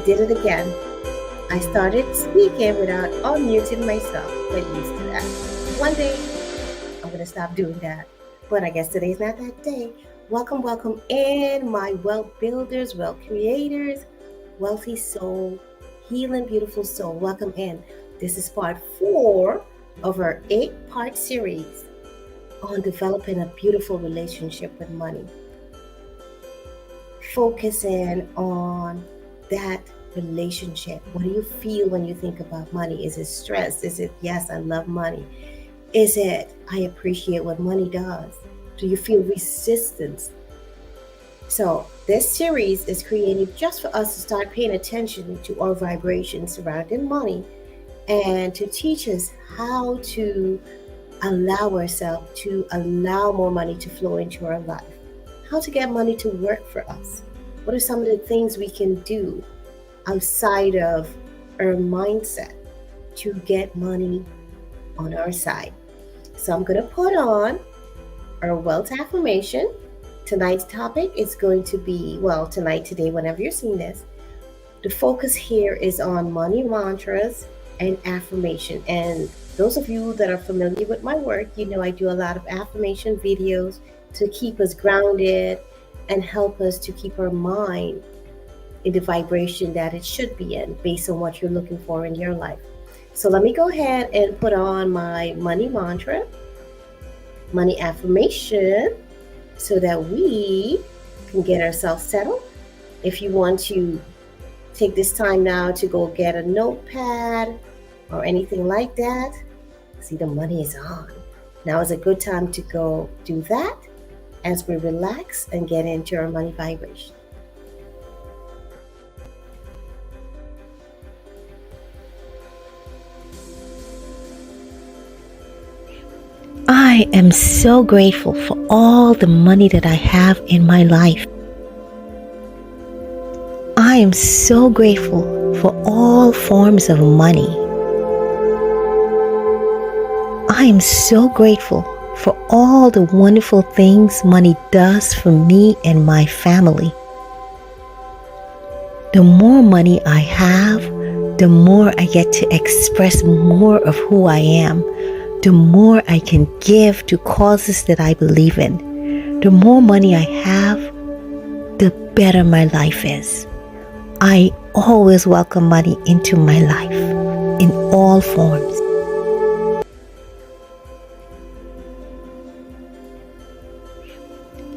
did it again. I started speaking without unmuting myself. Get used to that. One day, I'm going to stop doing that. But I guess today's not that day. Welcome in, my wealth builders, wealth creators, wealthy soul, healing, beautiful soul. Welcome in. This is part 4 of our 8-part series on developing a beautiful relationship with money. Focusing on that relationship. What do you feel when you think about money? Is it stress? Is it, yes, I love money? Is it, I appreciate what money does? Do you feel resistance? So this series is created just for us to start paying attention to our vibrations surrounding money and to teach us how to allow ourselves to allow more money to flow into our life. How to get money to work for us. What are some of the things we can do outside of our mindset to get money on our side? So I'm going to put on our wealth affirmation. Tonight's topic is going to be, today, whenever you're seeing this, the focus here is on money mantras and affirmation. And those of you that are familiar with my work, you know I do a lot of affirmation videos to keep us grounded and help us to keep our mind in the vibration that it should be in based on what you're looking for in your life. So let me go ahead and put on my money mantra, money affirmation, so that we can get ourselves settled. If you want to take this time now to go get a notepad or anything like that, see, the money is on. Now is a good time to go do that as we relax and get into our money vibration. I am so grateful for all the money that I have in my life. I am so grateful for all forms of money. I am so grateful for all the wonderful things money does for me and my family. The more money I have, the more I get to express more of who I am. The more I can give to causes that I believe in. The more money I have, the better my life is. I always welcome money into my life in all forms.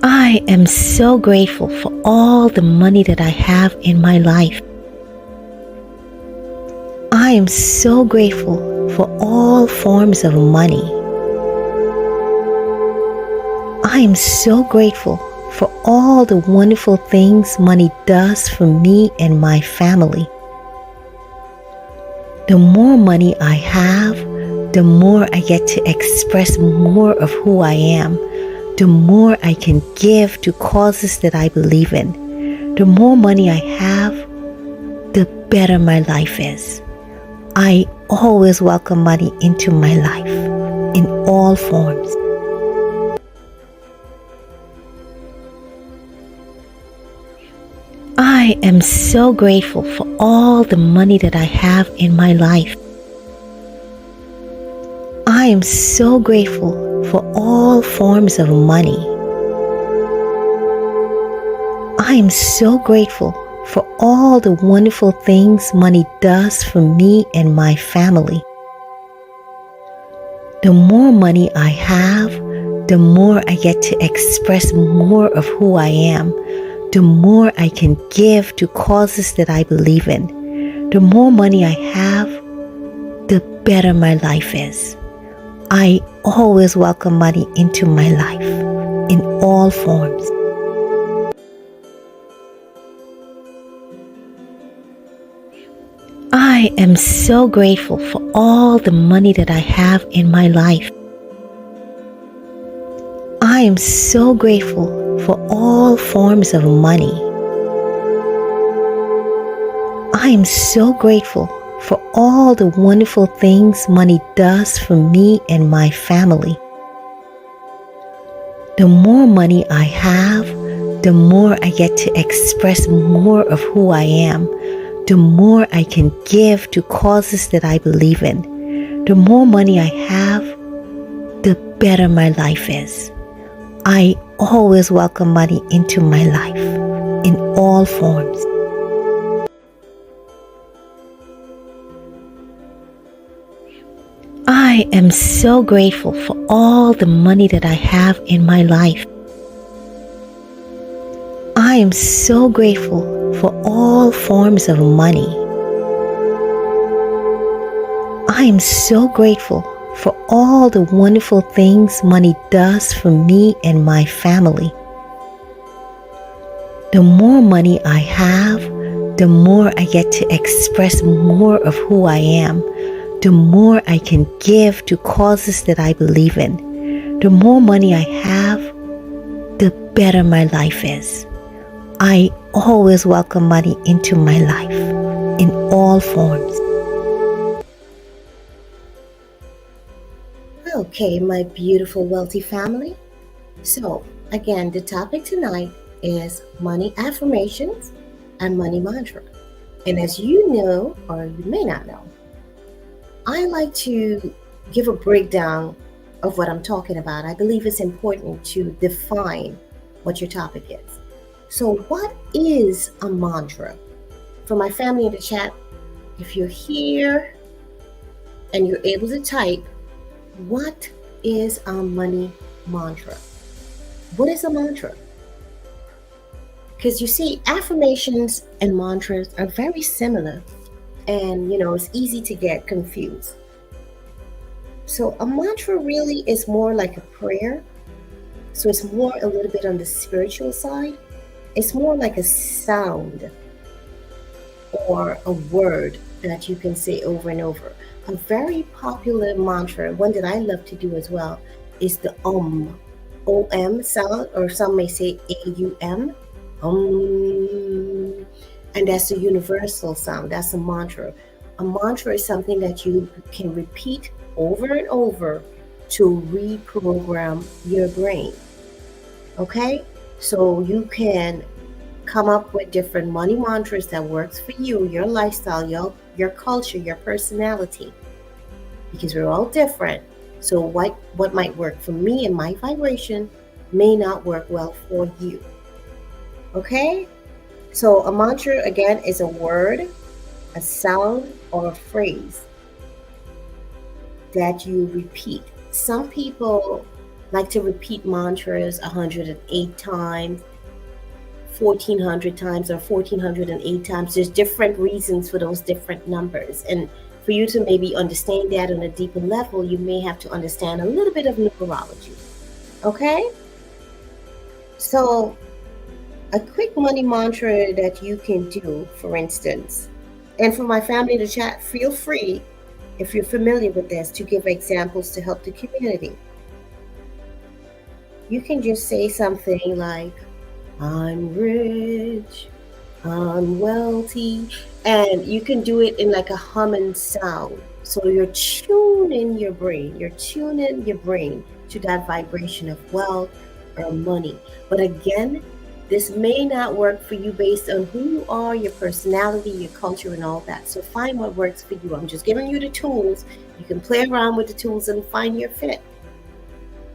I am so grateful for all the money that I have in my life. I am so grateful for all forms of money. I am so grateful for all the wonderful things money does for me and my family. The more money I have, the more I get to express more of who I am. The more I can give to causes that I believe in. The more money I have, the better my life is. I always welcome money into my life in all forms. I am so grateful for all the money that I have in my life. I am so grateful for all forms of money. I am so grateful for all the wonderful things money does for me and my family. The more money I have, the more I get to express more of who I am. The more I can give to causes that I believe in. The more money I have, the better my life is. I always welcome money into my life in all forms. I am so grateful for all the money that I have in my life. I am so grateful for all forms of money. I am so grateful for all the wonderful things money does for me and my family. The more money I have, the more I get to express more of who I am. the more I can give to causes that I believe in. The more money I have, the better my life is. I always welcome money into my life in all forms. I am so grateful for all the money that I have in my life. I am so grateful for all forms of money. I am so grateful for all the wonderful things money does for me and my family. The more money I have, the more I get to express more of who I am. The more I can give to causes that I believe in. The more money I have, the better my life is. I always welcome money into my life in all forms. Okay, my beautiful wealthy family. So, again, the topic tonight is money affirmations and money mantra. And as you know, or you may not know, I like to give a breakdown of what I'm talking about. I believe it's important to define what your topic is. So, what is a mantra? For my family in the chat, if you're here and you're able to type, what is a money mantra? What is a mantra? Because you see, affirmations and mantras are very similar, and it's easy to get confused. So, a mantra really is more like a prayer. So, it's more a little bit on the spiritual side. It's more like a sound or a word that you can say over and over. A very popular mantra, one that I love to do as well, is the OM sound, or some may say AUM. And that's a universal sound. That's a mantra. A mantra is something that you can repeat over and over to reprogram your brain. Okay? So you can come up with different money mantras that works for you, your lifestyle, your culture, your personality, because we're all different. So what might work for me and my vibration may not work well for you. Okay? So a mantra, again, is a word, a sound, or a phrase that you repeat. Some people like to repeat mantras 108 times, 1,400 times, or 1,408 times. There's different reasons for those different numbers. And for you to maybe understand that on a deeper level, you may have to understand a little bit of numerology. Okay? So, a quick money mantra that you can do, for instance, and for my family in the chat, feel free, if you're familiar with this, to give examples to help the community. You can just say something like, I'm rich, I'm wealthy, and you can do it in like a humming sound. So you're tuning your brain to that vibration of wealth or money. But again, this may not work for you based on who you are, your personality, your culture, and all that. So find what works for you. I'm just giving you the tools. You can play around with the tools and find your fit.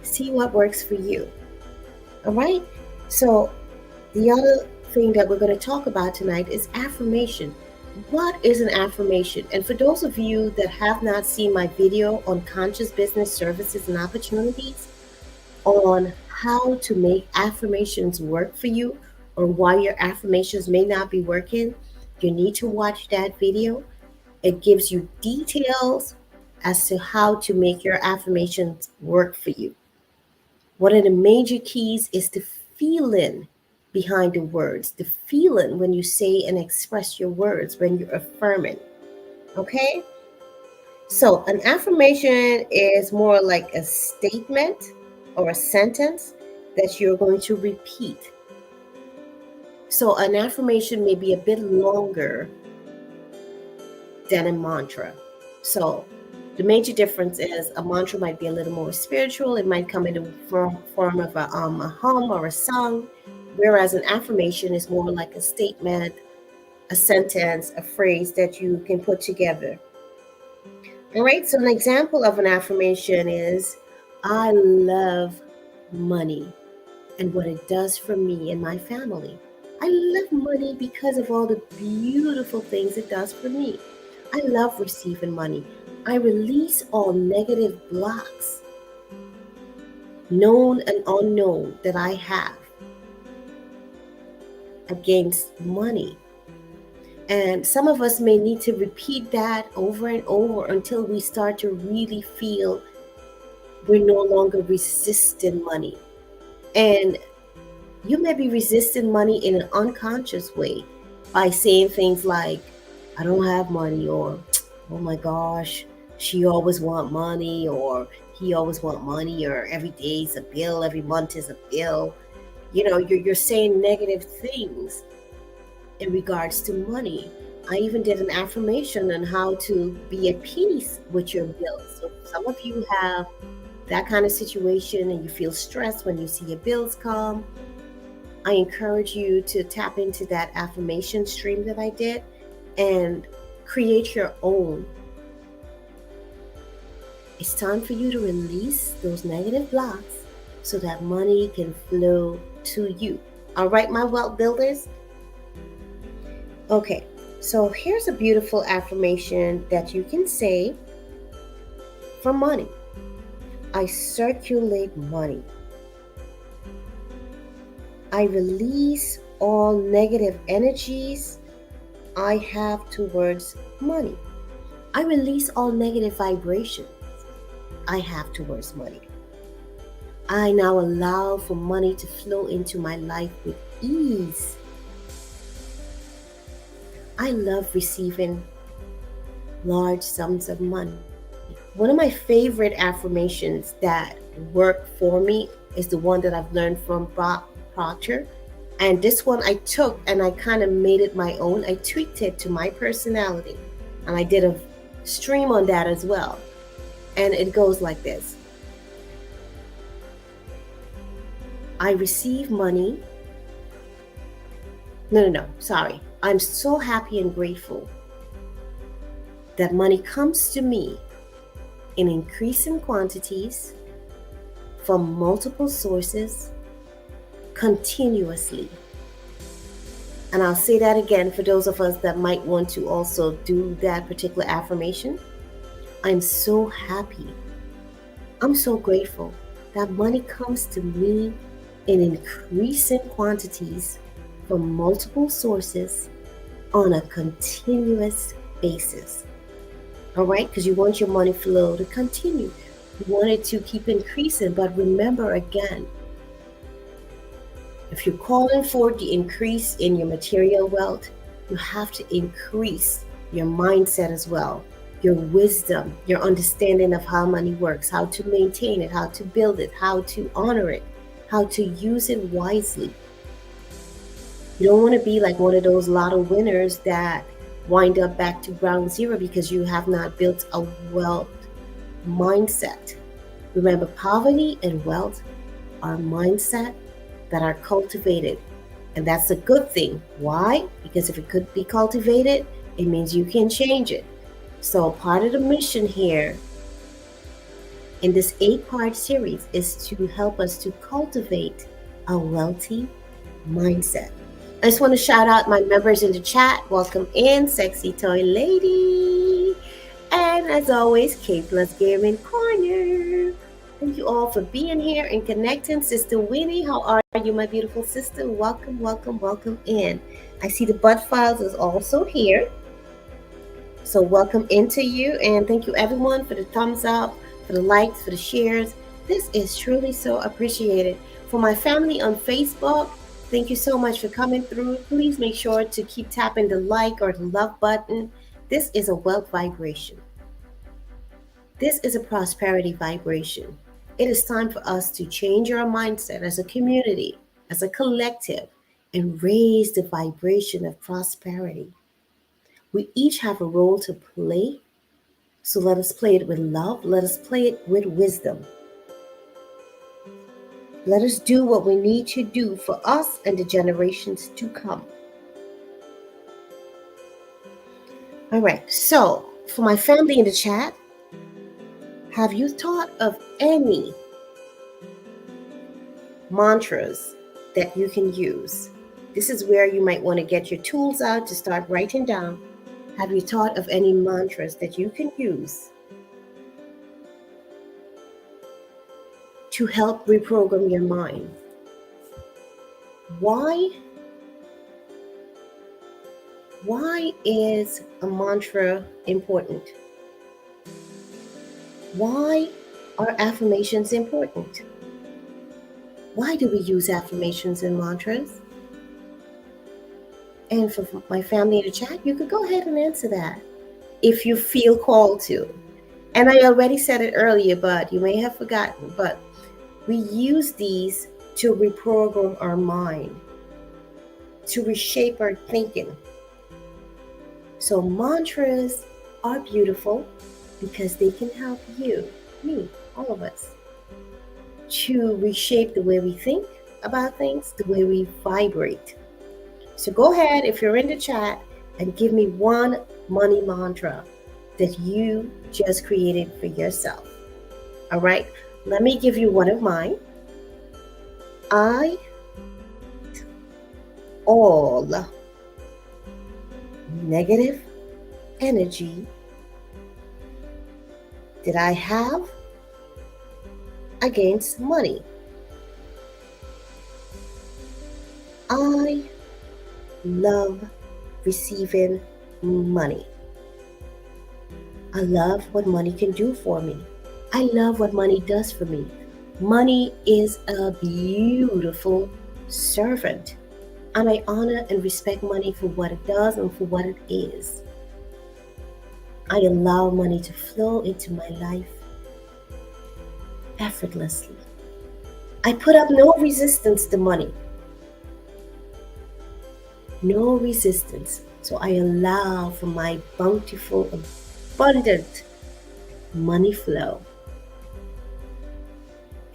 See what works for you. All right? So the other thing that we're going to talk about tonight is affirmation. What is an affirmation? And for those of you that have not seen my video on conscious business services and opportunities, on how to make affirmations work for you, or why your affirmations may not be working, you need to watch that video. It gives you details as to how to make your affirmations work for you. One of the major keys is the feeling behind the words, the feeling when you say and express your words, when you're affirming. Okay? So an affirmation is more like a statement or a sentence that you're going to repeat. So an affirmation may be a bit longer than a mantra. So the major difference is a mantra might be a little more spiritual. It might come in the form of a hum or a song, whereas an affirmation is more like a statement, a sentence, a phrase that you can put together. All right, so an example of an affirmation is I love money and what it does for me and my family. I love money because of all the beautiful things it does for me. I love receiving money. I release all negative blocks, known and unknown, that I have against money. And some of us may need to repeat that over and over until we start to really feel we're no longer resisting money. And you may be resisting money in an unconscious way by saying things like, I don't have money, or oh my gosh, she always want money, or he always want money, or every day is a bill, every month is a bill. You're saying negative things in regards to money. I even did an affirmation on how to be at peace with your bills. So some of you have that kind of situation and you feel stressed when you see your bills come. I encourage you to tap into that affirmation stream that I did and create your own. It's time for you to release those negative blocks so that money can flow to you. All right, my wealth builders? Okay, so here's a beautiful affirmation that you can say for money. I circulate money. I release all negative energies I have towards money. I release all negative vibrations I have towards money. I now allow for money to flow into my life with ease. I love receiving large sums of money. One of my favorite affirmations that work for me is the one that I've learned from Bob Proctor. And this one I took and I kind of made it my own. I tweaked it to my personality. And I did a stream on that as well. And it goes like this. I receive money. No, sorry. I'm so happy and grateful that money comes to me in increasing quantities from multiple sources continuously. And I'll say that again for those of us that might want to also do that particular affirmation. I'm so happy. I'm so grateful that money comes to me in increasing quantities from multiple sources on a continuous basis. All right, because you want your money flow to continue. You want it to keep increasing, but remember again, if you're calling for the increase in your material wealth, you have to increase your mindset as well, your wisdom, your understanding of how money works, how to maintain it, how to build it, how to honor it, how to use it wisely. You don't want to be like one of those lotto winners that wind up back to ground zero because you have not built a wealth mindset. Remember, poverty and wealth are mindset that are cultivated. And that's a good thing. Why? Because if it could be cultivated, it means you can change it. So part of the mission here in this 8-part series is to help us to cultivate a wealthy mindset. I just want to shout out my members in the chat. Welcome in, Sexy Toy Lady. And as always, K Plus Gaming Corner. Thank you all for being here and connecting. Sister Winnie, how are you, my beautiful sister? Welcome, welcome, welcome in. I see the Bud Files is also here. So welcome into you. And thank you everyone for the thumbs up, for the likes, for the shares. This is truly so appreciated. For my family on Facebook, thank you so much for coming through. Please make sure to keep tapping the like or the love button. This is a wealth vibration. This is a prosperity vibration. It is time for us to change our mindset as a community, as a collective, and raise the vibration of prosperity. We each have a role to play, so let us play it with love. Let us play it with wisdom. Let us do what we need to do for us and the generations to come. All right. So, for my family in the chat, have you thought of any mantras that you can use? This is where you might want to get your tools out to start writing down. Have you thought of any mantras that you can use to help reprogram your mind? Why is a mantra important? Why are affirmations important? Why do we use affirmations and mantras? And for my family in the chat, you could go ahead and answer that if you feel called to. And I already said it earlier, but you may have forgotten, but we use these to reprogram our mind, to reshape our thinking. So mantras are beautiful because they can help you, me, all of us, to reshape the way we think about things, the way we vibrate. So go ahead, if you're in the chat, and give me one money mantra that you just created for yourself. All right, let me give you one of mine. I all negative energy that I have against money. I love receiving money. I love what money can do for me. I love what money does for me. Money is a beautiful servant, and I honor and respect money for what it does and for what it is. I allow money to flow into my life effortlessly. I put up no resistance to money. No resistance. So I allow for my bountiful, abundant money flow.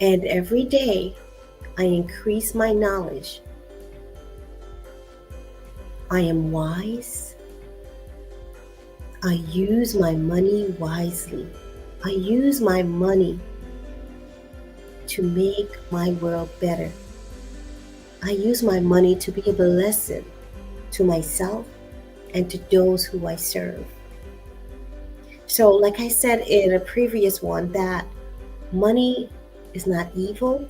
And every day I increase my knowledge. I am wise. I use my money wisely. I use my money to make my world better. I use my money to be a blessing to myself and to those who I serve. So, like I said in a previous one, that money is not evil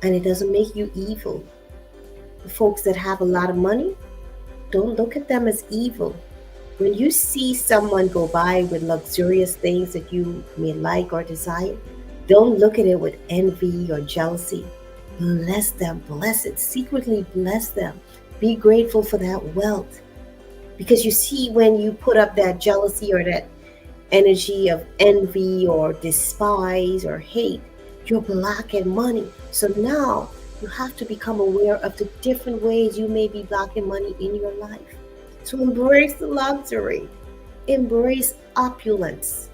and it doesn't make you evil. The folks that have a lot of money, don't look at them as evil. When you see someone go by with luxurious things that you may like or desire, don't look at it with envy or jealousy. Bless them, bless it, secretly bless them. Be grateful for that wealth. Because you see, when you put up that jealousy or that energy of envy or despise or hate, you're blocking money. So now you have to become aware of the different ways you may be blocking money in your life. So embrace the luxury, embrace opulence.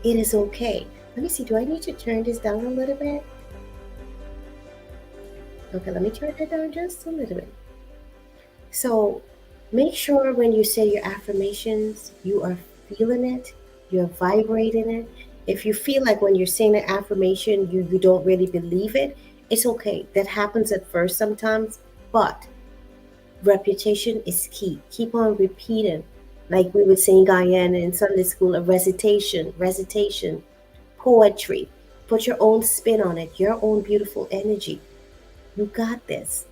It is okay. Let me see, do I need to turn this down a little bit? Okay, let me turn it down just a little bit. So make sure when you say your affirmations, you are feeling it, you're vibrating it. If you feel like when you're saying an affirmation, you don't really believe it, it's okay. That happens at first sometimes, but repetition is key. Keep on repeating. Like we would say in Guyana in Sunday school, a recitation, poetry. Put your own spin on it, your own beautiful energy. You got this.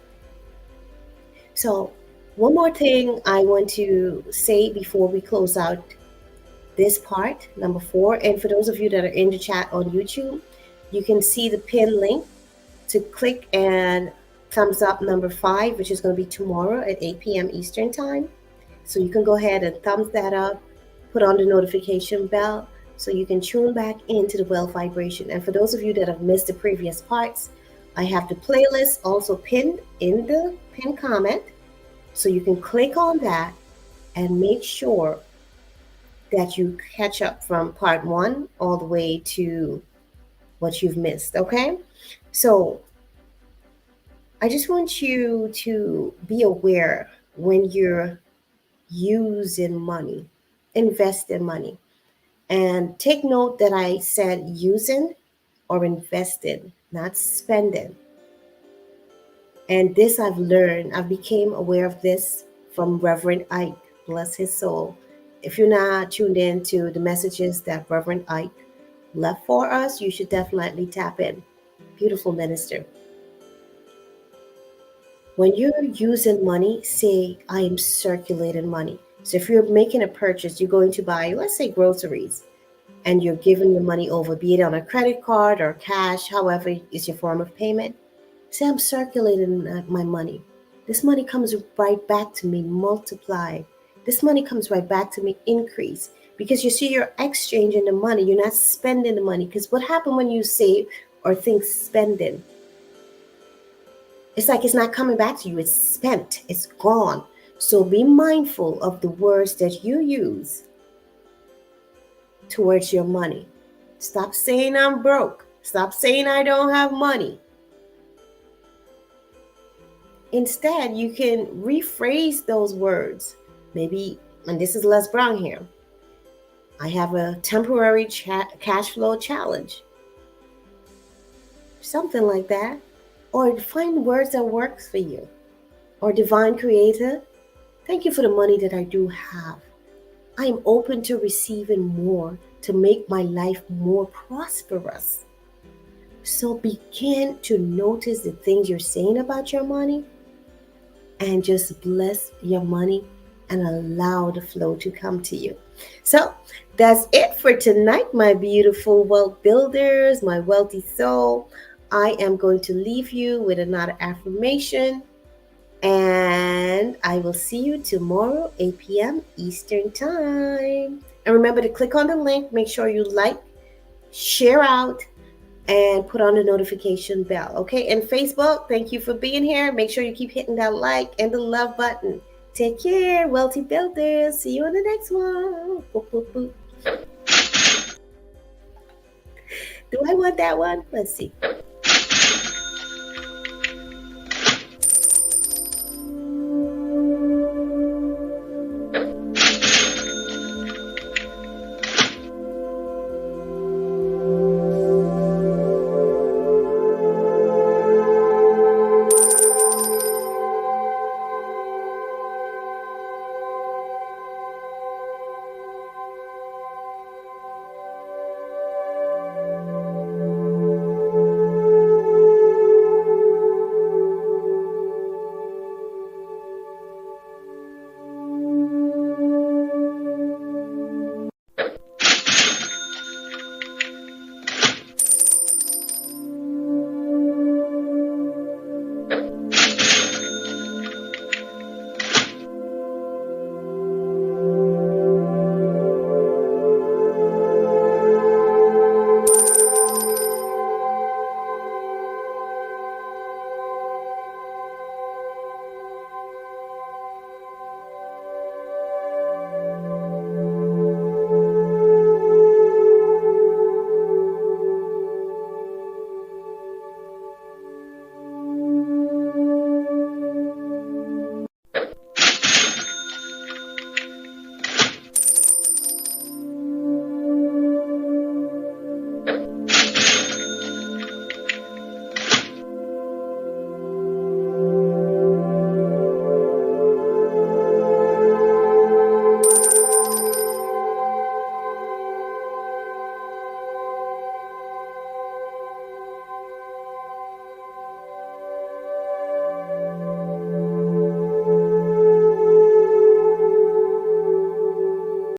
So, one more thing I want to say before we close out this part, number 4. And for those of you that are in the chat on YouTube, you can see the pin link to click and thumbs up number 5, which is going to be tomorrow at 8 p.m. Eastern Time. So you can go ahead and thumbs that up, put on the notification bell so you can tune back into the wealth vibration. And for those of you that have missed the previous parts, I have the playlist also pinned in the pinned comment. So you can click on that and make sure that you catch up from part 1 all the way to what you've missed, okay? So I just want you to be aware when you're using money, invest in money. And take note that I said using or invested, not spending. And this I've learned, I became aware of this from Reverend Ike, bless his soul. If you're not tuned in to the messages that Reverend Ike left for us, you should definitely tap in. Beautiful minister. When you're using money, say, I am circulating money. So if you're making a purchase, you're going to buy, let's say, groceries, and you're giving your money over, be it on a credit card or cash, however is your form of payment. Say, I'm circulating my money. This money comes right back to me multiplied. This money comes right back to me increased. Because you see, you're exchanging the money. You're not spending the money. Because what happens when you save or think spending? It's like it's not coming back to you. It's spent. It's gone. So be mindful of the words that you use towards your money. Stop saying I'm broke. Stop saying I don't have money. Instead, you can rephrase those words. Maybe, and this is Les Brown here, I have a temporary cash flow challenge. Something like that. Or find words that works for you. Or divine creator, thank you for the money that I do have. I am open to receiving more to make my life more prosperous. So begin to notice the things you're saying about your money and just bless your money and allow the flow to come to you. So that's it for tonight, my beautiful wealth builders, my wealthy soul. I am going to leave you with another affirmation, and I will see you tomorrow, 8 p.m. Eastern Time. And remember to click on the link, make sure you like, share out, and put on the notification bell. Okay, and Facebook, thank you for being here. Make sure you keep hitting that like and the love button. Take care, wealthy builders. See you on the next one. Boop, boop, boop. Do I want that one? Let's see.